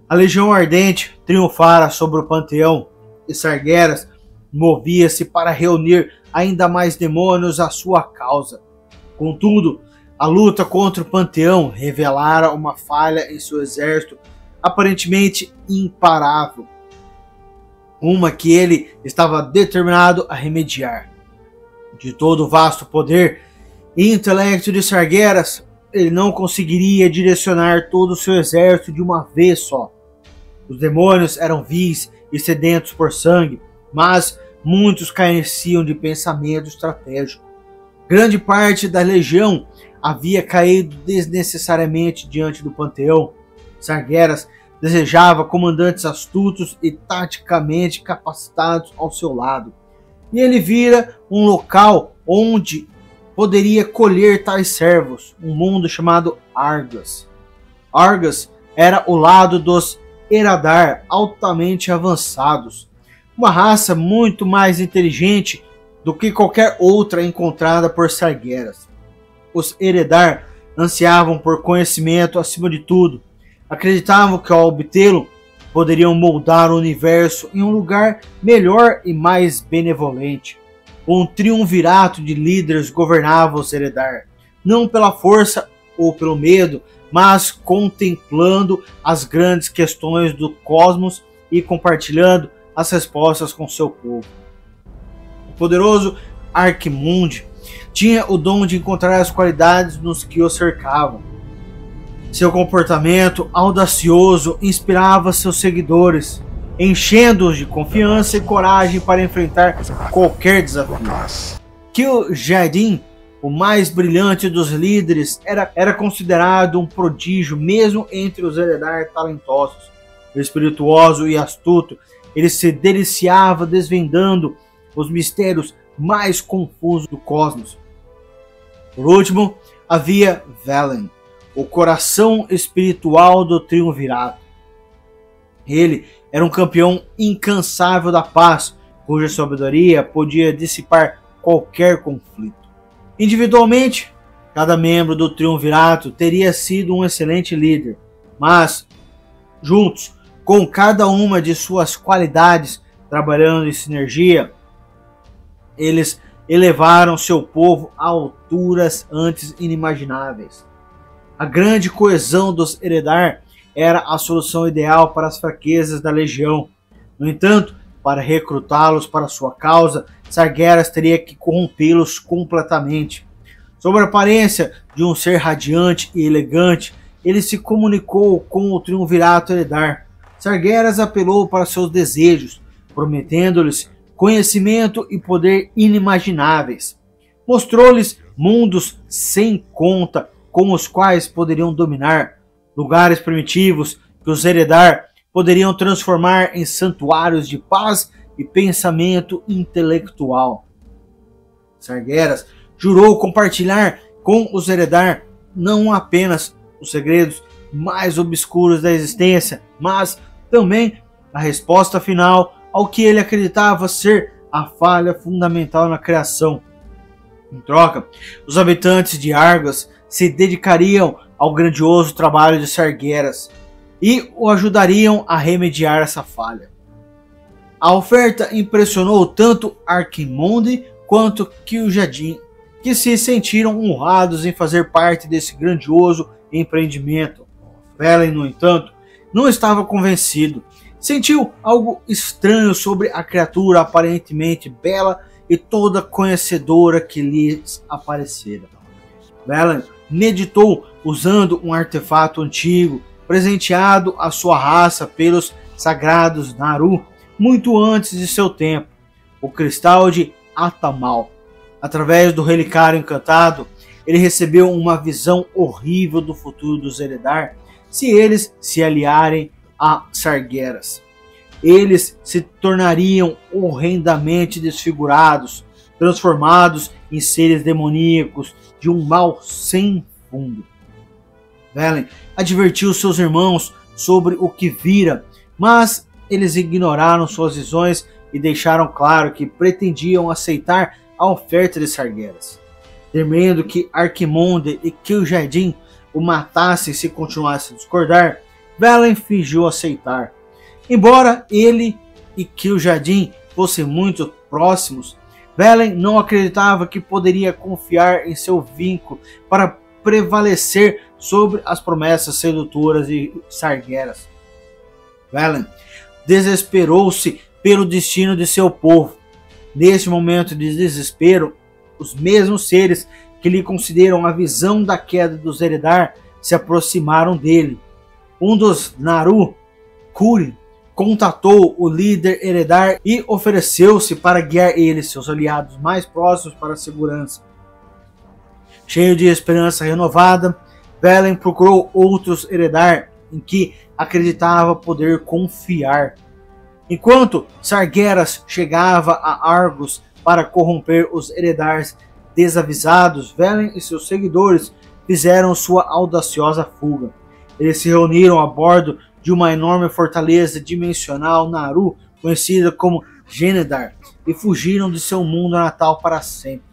A Legião Ardente triunfara sobre o Panteão e Sargeras movia-se para reunir ainda mais demônios à sua causa. Contudo, a luta contra o Panteão revelara uma falha em seu exército aparentemente imparável, uma que ele estava determinado a remediar. De todo o vasto poder e intelecto de Sargeras, ele não conseguiria direcionar todo o seu exército de uma vez só. Os demônios eram vis e sedentos por sangue, mas muitos careciam de pensamento estratégico. Grande parte da legião havia caído desnecessariamente diante do Panteão. Sargeras desejava comandantes astutos e taticamente capacitados ao seu lado, e ele vira um local onde poderia colher tais servos, um mundo chamado Argas. Argas era o lado dos Eredar altamente avançados, uma raça muito mais inteligente do que qualquer outra encontrada por Sargeras. Os Eredar ansiavam por conhecimento acima de tudo, acreditavam que ao obtê-lo poderiam moldar o universo em um lugar melhor e mais benevolente. Um triunvirato de líderes governava os Eredar, não pela força ou pelo medo, mas contemplando as grandes questões do cosmos e compartilhando as respostas com seu povo. O poderoso Arquimonde tinha o dom de encontrar as qualidades nos que o cercavam. Seu comportamento audacioso inspirava seus seguidores, enchendo-os de confiança e coragem para enfrentar qualquer desafio. Kil'jaeden, o mais brilhante dos líderes, era considerado um prodígio mesmo entre os Eredar talentosos. Espirituoso e astuto, ele se deliciava desvendando os mistérios mais confusos do cosmos. Por último, havia Velen, o coração espiritual do triunvirato. Ele era um campeão incansável da paz, cuja sabedoria podia dissipar qualquer conflito. Individualmente, cada membro do triunvirato teria sido um excelente líder, mas, juntos, com cada uma de suas qualidades, trabalhando em sinergia, eles elevaram seu povo a alturas antes inimagináveis. A grande coesão dos Eredar era a solução ideal para as fraquezas da legião. No entanto, para recrutá-los para sua causa, Sargeras teria que corrompê-los completamente. Sob a aparência de um ser radiante e elegante, ele se comunicou com o triunvirato Eredar. Sargeras apelou para seus desejos, prometendo-lhes conhecimento e poder inimagináveis. Mostrou-lhes mundos sem conta com os quais poderiam dominar, lugares primitivos que os Eredar poderiam transformar em santuários de paz e pensamento intelectual. Sargeras jurou compartilhar com os Eredar não apenas os segredos mais obscuros da existência, mas também a resposta final ao que ele acreditava ser a falha fundamental na criação. Em troca, os habitantes de Argas se dedicariam ao grandioso trabalho de Sargeras e o ajudariam a remediar essa falha. A oferta impressionou tanto Arquimonde quanto Kil'jaeden, que se sentiram honrados em fazer parte desse grandioso empreendimento. Velen, no entanto, não estava convencido. Sentiu algo estranho sobre a criatura aparentemente bela e toda conhecedora que lhes aparecera. Velen meditou usando um artefato antigo, presenteado à sua raça pelos sagrados Naaru, muito antes de seu tempo, o cristal de Atamal. Através do relicário encantado, ele recebeu uma visão horrível do futuro dos Eredar se eles se aliarem a Sargeras. Eles se tornariam horrendamente desfigurados, transformados em seres demoníacos de um mal sem fundo. Velen advertiu seus irmãos sobre o que vira, mas eles ignoraram suas visões e deixaram claro que pretendiam aceitar a oferta de Sargeras. Temendo que Arquimonde e Kil'jaeden o matassem se continuasse a discordar, Velen fingiu aceitar. Embora ele e Kil'jaeden fossem muito próximos, Velen não acreditava que poderia confiar em seu vínculo para prevalecer sobre as promessas sedutoras de Sargeras. Velen desesperou-se pelo destino de seu povo. Neste momento de desespero, os mesmos seres que lhe concederam a visão da queda dos Eredar se aproximaram dele. Um dos Naaru, Kuri, contatou o líder Eredar e ofereceu-se para guiar ele e seus aliados mais próximos para a segurança. Cheio de esperança renovada, Velen procurou outros Eredar em que acreditava poder confiar. Enquanto Sargeras chegava a Argos para corromper os Eredars desavisados, Velen e seus seguidores fizeram sua audaciosa fuga. Eles se reuniram a bordo de uma enorme fortaleza dimensional Naaru, conhecida como Genedar, e fugiram de seu mundo natal para sempre.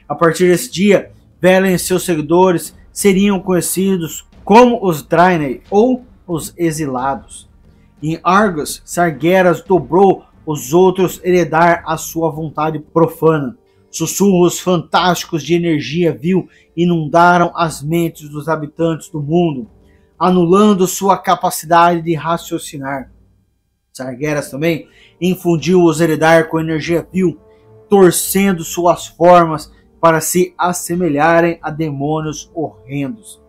A partir desse dia, Velen e seus seguidores seriam conhecidos como os Draenei, ou os Exilados. Em Argos, Sargeras dobrou os outros Eredar à sua vontade profana. Sussurros fantásticos de energia vil inundaram as mentes dos habitantes do mundo, anulando sua capacidade de raciocinar. Sargeras também infundiu os Eredar com energia vil, torcendo suas formas para se assemelharem a demônios horrendos.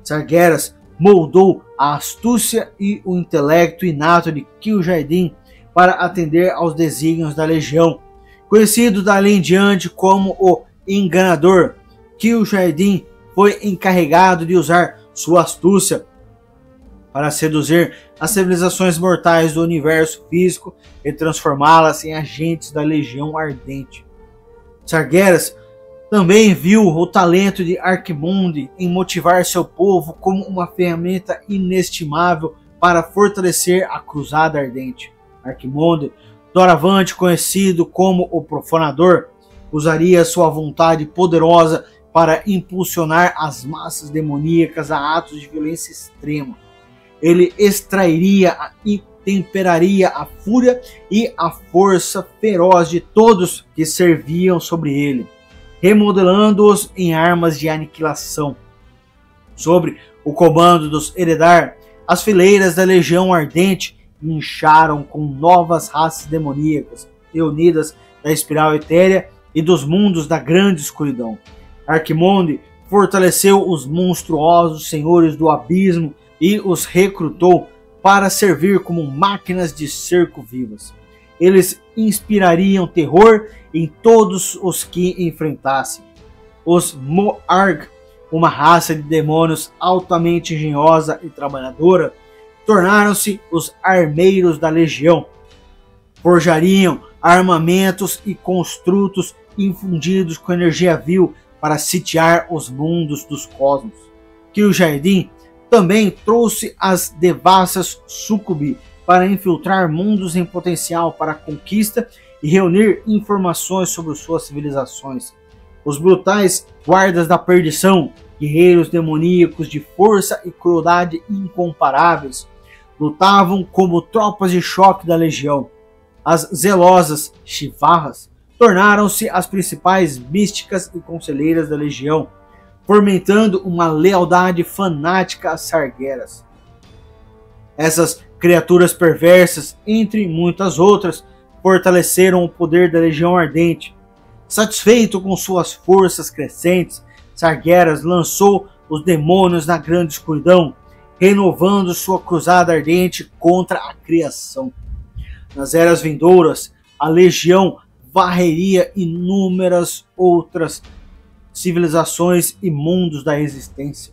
Sargeras moldou a astúcia e o intelecto inato de Kil'jaeden para atender aos desígnios da Legião. Conhecido dali em diante como o Enganador, Kil'jaeden foi encarregado de usar sua astúcia para seduzir as civilizações mortais do universo físico e transformá-las em agentes da Legião Ardente. Sargeras também viu o talento de Arquimonde em motivar seu povo como uma ferramenta inestimável para fortalecer a Cruzada Ardente. Arquimonde, doravante conhecido como o Profanador, usaria sua vontade poderosa para impulsionar as massas demoníacas a atos de violência extrema. Ele extrairia e temperaria a fúria e a força feroz de todos que serviam sobre ele, remodelando-os em armas de aniquilação. Sob o comando dos Eredar, as fileiras da Legião Ardente incharam com novas raças demoníacas, reunidas da espiral etérea e dos mundos da grande escuridão. Arquimonde fortaleceu os monstruosos senhores do abismo e os recrutou para servir como máquinas de cerco vivas. Eles inspirariam terror em todos os que enfrentassem. Os Mo'arg, uma raça de demônios altamente engenhosa e trabalhadora, tornaram-se os armeiros da Legião. Forjariam armamentos e construtos infundidos com energia vil para sitiar os mundos dos cosmos. Kil'jaeden também trouxe as devassas Sucubi para infiltrar mundos em potencial para a conquista e reunir informações sobre suas civilizações. Os brutais guardas da perdição, guerreiros demoníacos de força e crueldade incomparáveis, lutavam como tropas de choque da Legião. As zelosas Shivarras tornaram-se as principais místicas e conselheiras da Legião, fomentando uma lealdade fanática a Sargeras. Essas criaturas perversas, entre muitas outras, fortaleceram o poder da Legião Ardente. Satisfeito com suas forças crescentes, Sargeras lançou os demônios na grande escuridão, renovando sua cruzada ardente contra a criação. Nas eras vindouras, a Legião varreria inúmeras outras civilizações e mundos da existência.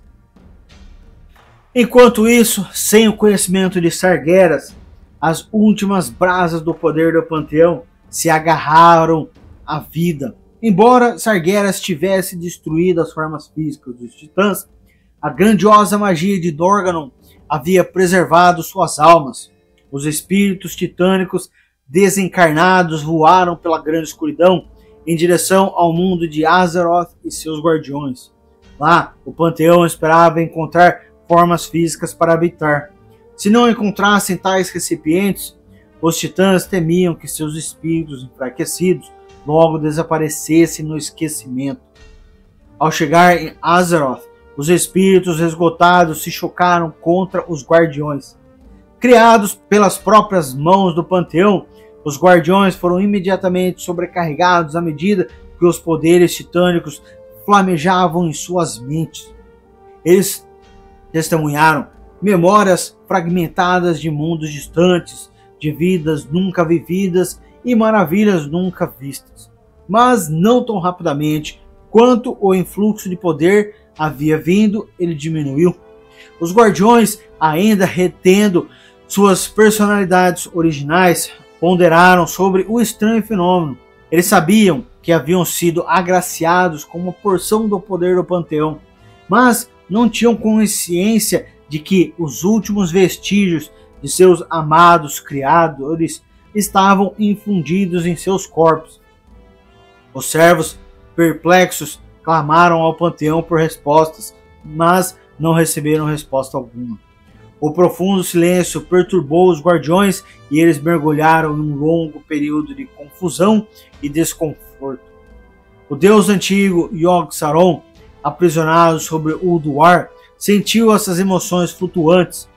Enquanto isso, sem o conhecimento de Sargeras, as últimas brasas do poder do Panteão se agarraram à vida. Embora Sargeras tivesse destruído as formas físicas dos titãs, a grandiosa magia de Dorganon havia preservado suas almas. Os espíritos titânicos desencarnados voaram pela grande escuridão em direção ao mundo de Azeroth e seus guardiões. Lá, o Panteão esperava encontrar formas físicas para habitar. Se não encontrassem tais recipientes, os titãs temiam que seus espíritos enfraquecidos logo desaparecessem no esquecimento. Ao chegar em Azeroth, os espíritos esgotados se chocaram contra os guardiões. Criados pelas próprias mãos do panteão, os guardiões foram imediatamente sobrecarregados à medida que os poderes titânicos flamejavam em suas mentes. Eles testemunharam memórias fragmentadas de mundos distantes, de vidas nunca vividas e maravilhas nunca vistas, mas não tão rapidamente quanto o influxo de poder havia vindo, ele diminuiu. Os guardiões, ainda retendo suas personalidades originais, ponderaram sobre o estranho fenômeno. Eles sabiam que haviam sido agraciados com uma porção do poder do panteão, mas não tinham consciência de que os últimos vestígios de seus amados criadores estavam infundidos em seus corpos. Os servos, perplexos, clamaram ao panteão por respostas, mas não receberam resposta alguma. O profundo silêncio perturbou os guardiões e eles mergulharam em um longo período de confusão e desconforto. O deus antigo Yogg-Saron, aprisionado sobre Ulduar, sentiu essas emoções flutuantes.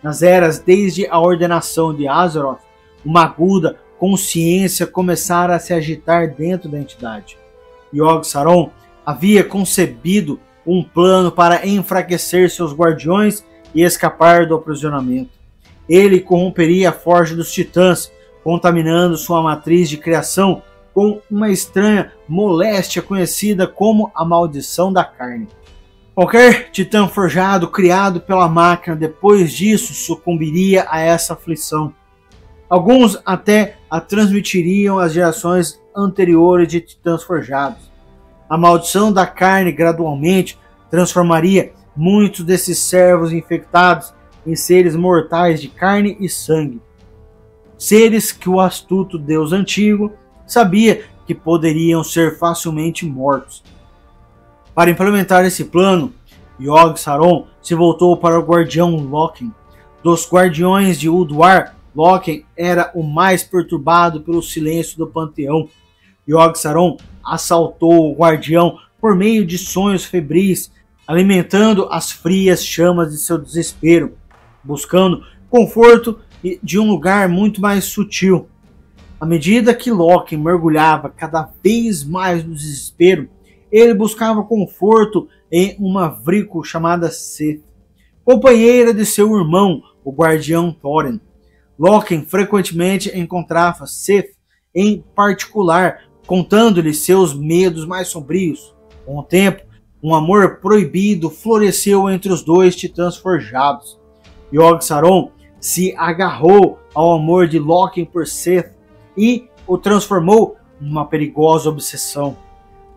Nas eras desde a ordenação de Azeroth, uma aguda consciência começara a se agitar dentro da entidade. Yogg-Saron havia concebido um plano para enfraquecer seus guardiões e escapar do aprisionamento. Ele corromperia a forja dos titãs, contaminando sua matriz de criação com uma estranha moléstia conhecida como a maldição da carne. Qualquer titã forjado criado pela máquina depois disso sucumbiria a essa aflição. Alguns até a transmitiriam às gerações anteriores de titãs forjados. A maldição da carne gradualmente transformaria muitos desses servos infectados em seres mortais de carne e sangue. Seres que o astuto deus antigo sabia que poderiam ser facilmente mortos. Para implementar esse plano, Yogg-Saron se voltou para o guardião Locke. Dos guardiões de Ulduar, Locke era o mais perturbado pelo silêncio do panteão. Yogg-Saron assaltou o guardião por meio de sonhos febris, alimentando as frias chamas de seu desespero, buscando conforto de um lugar muito mais sutil. À medida que Locke mergulhava cada vez mais no desespero, ele buscava conforto em uma Vriko chamada Seth, companheira de seu irmão, o guardião Thorin. Locke frequentemente encontrava Seth em particular, contando-lhe seus medos mais sombrios. Com o tempo, um amor proibido floresceu entre os dois titãs forjados. Yogg-Saron se agarrou ao amor de Locke por Seth e o transformou numa perigosa obsessão.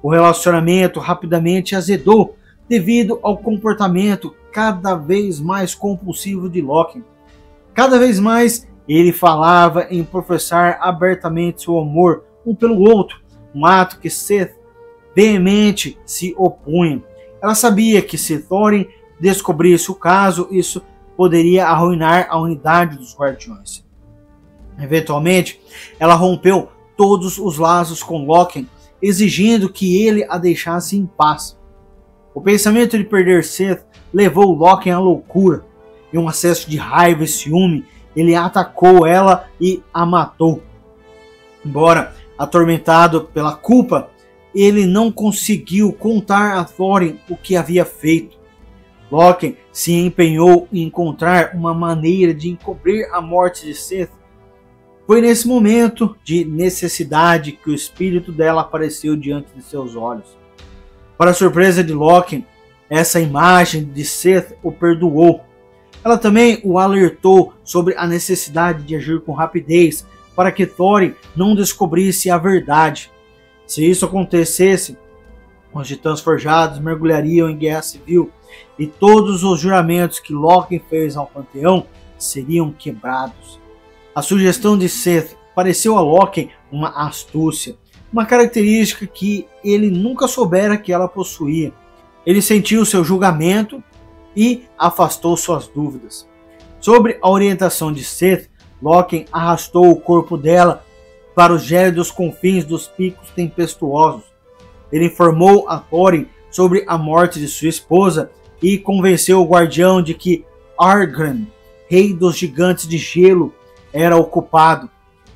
O relacionamento rapidamente azedou devido ao comportamento cada vez mais compulsivo de Locke. Cada vez mais ele falava em professar abertamente seu amor um pelo outro, um ato que Seth veemente se opunha. Ela sabia que se Thorin descobrisse o caso, isso poderia arruinar a unidade dos guardiões. Eventualmente, ela rompeu todos os laços com Locke, exigindo que ele a deixasse em paz. O pensamento de perder Seth levou Locke à loucura. Em um acesso de raiva e ciúme, ele atacou ela e a matou. Embora atormentado pela culpa, ele não conseguiu contar a Thorin o que havia feito. Locke se empenhou em encontrar uma maneira de encobrir a morte de Seth. Foi nesse momento de necessidade que o espírito dela apareceu diante de seus olhos. Para a surpresa de Locke, essa imagem de Seth o perdoou. Ela também o alertou sobre a necessidade de agir com rapidez para que Thorin não descobrisse a verdade. Se isso acontecesse, os titãs forjados mergulhariam em guerra civil e todos os juramentos que Locke fez ao panteão seriam quebrados. A sugestão de Seth pareceu a Locke uma astúcia, uma característica que ele nunca soubera que ela possuía. Ele sentiu seu julgamento e afastou suas dúvidas. Sob a orientação de Seth, Lórien arrastou o corpo dela para os gélidos confins dos picos tempestuosos. Ele informou a Thorin sobre a morte de sua esposa e convenceu o guardião de que Argren, rei dos gigantes de gelo, era o culpado.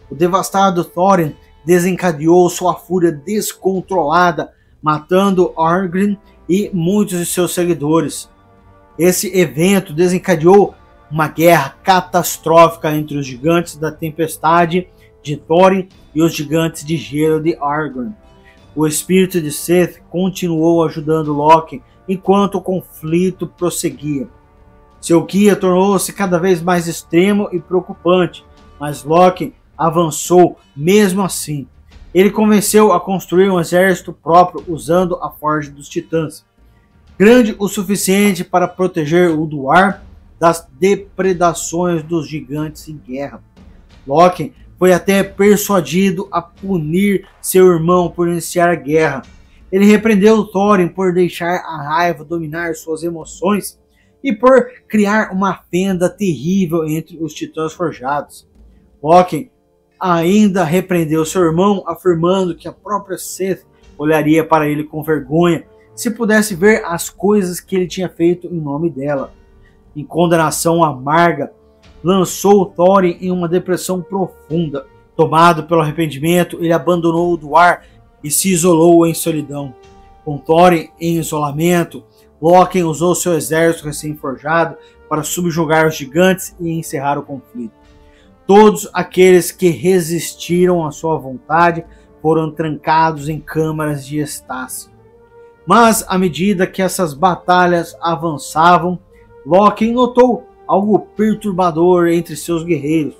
O devastado Thorin desencadeou sua fúria descontrolada, matando Argren e muitos de seus seguidores. Esse evento desencadeou uma guerra catastrófica entre os gigantes da tempestade de Thorin e os gigantes de gelo de Argren. O espírito de Seth continuou ajudando Lórien enquanto o conflito prosseguia. Seu guia tornou-se cada vez mais extremo e preocupante, mas Lórien avançou mesmo assim. Ele convenceu a construir um exército próprio usando a Forja dos Titãs, grande o suficiente para proteger Ulduar das depredações dos gigantes em guerra. Lórien foi até persuadido a punir seu irmão por iniciar a guerra. Ele repreendeu Thorin por deixar a raiva dominar suas emoções e por criar uma fenda terrível entre os titãs forjados. Lórien ainda repreendeu seu irmão, afirmando que a própria Seth olharia para ele com vergonha se pudesse ver as coisas que ele tinha feito em nome dela. Em condenação amarga, lançou Thorin em uma depressão profunda. Tomado pelo arrependimento, ele abandonou Ulduar e se isolou em solidão. Com Thorin em isolamento, Lórien usou seu exército recém-forjado para subjugar os gigantes e encerrar o conflito. Todos aqueles que resistiram à sua vontade foram trancados em câmaras de êxtase. Mas, à medida que essas batalhas avançavam, Lórien notou algo perturbador entre seus guerreiros.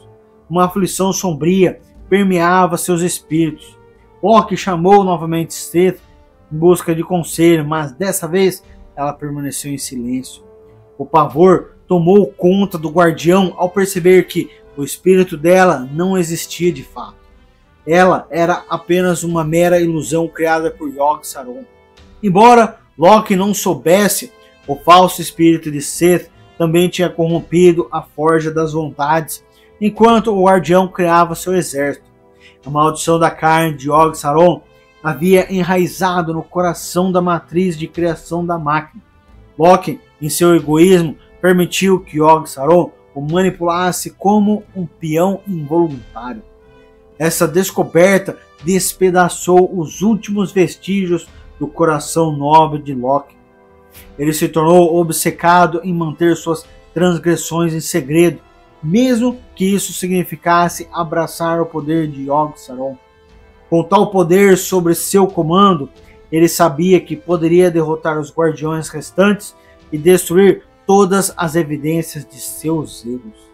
Uma aflição sombria permeava seus espíritos. Lórien chamou novamente Seth em busca de conselho, mas dessa vez ela permaneceu em silêncio. O pavor tomou conta do guardião ao perceber que o espírito dela não existia de fato. Ela era apenas uma mera ilusão criada por Yogg-Saron. Embora Lórien não soubesse, o falso espírito de Seth também tinha corrompido a Forja das Vontades, enquanto o guardião criava seu exército. A maldição da carne de Yogg-Saron havia enraizado no coração da matriz de criação da máquina. Lórien, em seu egoísmo, permitiu que Yogg-Saron o manipulasse como um peão involuntário. Essa descoberta despedaçou os últimos vestígios do coração nobre de Lórien. Ele se tornou obcecado em manter suas transgressões em segredo, mesmo que isso significasse abraçar o poder de Yogg-Saron. Com tal poder sobre seu comando, ele sabia que poderia derrotar os guardiões restantes e destruir todas as evidências de seus erros.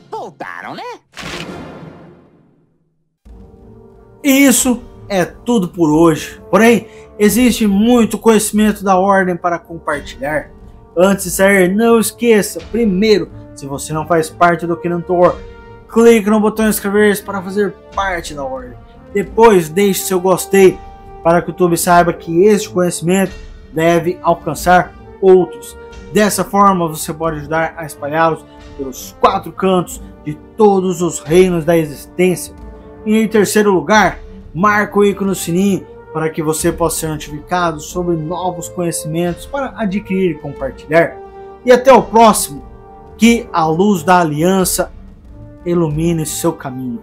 Voltaram, né? E isso é tudo por hoje. Porém, existe muito conhecimento da Ordem para compartilhar. Antes de sair, não esqueça, primeiro, se você não faz parte do Kinantor, clique no botão inscrever-se para fazer parte da Ordem. Depois, deixe seu gostei para que o YouTube saiba que este conhecimento deve alcançar outros. Dessa forma, você pode ajudar a espalhá-los pelos 4 cantos de todos os reinos da existência. E em terceiro lugar, marque o ícone no sininho para que você possa ser notificado sobre novos conhecimentos para adquirir e compartilhar. E até o próximo, que a luz da aliança ilumine seu caminho.